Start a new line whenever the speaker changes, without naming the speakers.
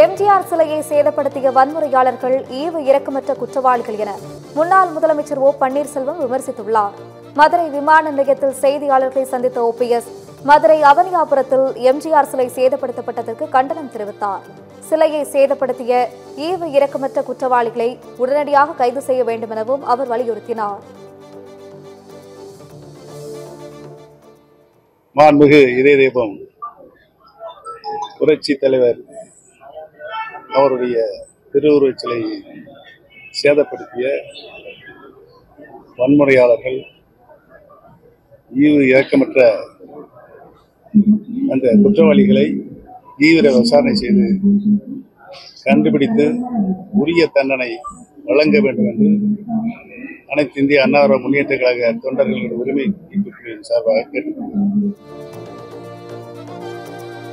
எம்ஜிஆர் சிலையை சேதப்படுத்திய வன்முறையாளர்கள் ஈவு இரக்கமற்ற குற்றவாளிகள் என முன்னாள் முதலமைச்சர் ஓ பன்னீர்செல்வம் விமர்சித்துள்ளார். மதுரை விமான நிலையத்தில் செய்தியாளர்களை சந்தித்த OPS மதுரை அவனியாபுரத்தில் எம்ஜிஆர் சிலை சேதப்படுத்தப்பட்டதற்கு கண்டனம் தெரிவித்தார். சிலையை சேதப்படுத்திய ஈவு இரக்கமற்ற குற்றவாளிகளை உடனடியாக கைது செய்ய வேண்டும் எனவும் அவர் வலியுறுத்தினார்.
மாண்புமிகு இதய தெய்வம் புரட்சி தலைவர் அவருடைய திருவுருவச் சிலையை சேதப்படுத்திய வன்முறையாளர்கள் ஈவு இரக்கமற்ற அந்த குற்றவாளிகளை தீவிர விசாரணை செய்து கண்டுபிடித்து உரிய தண்டனை வழங்க வேண்டும் என்று அனைத்து இந்திய அண்ணா திராவிட முன்னேற்ற கழக தொண்டர்களுடைய உரிமை சார்பாக கேட்டுக்கொள்கிறேன்.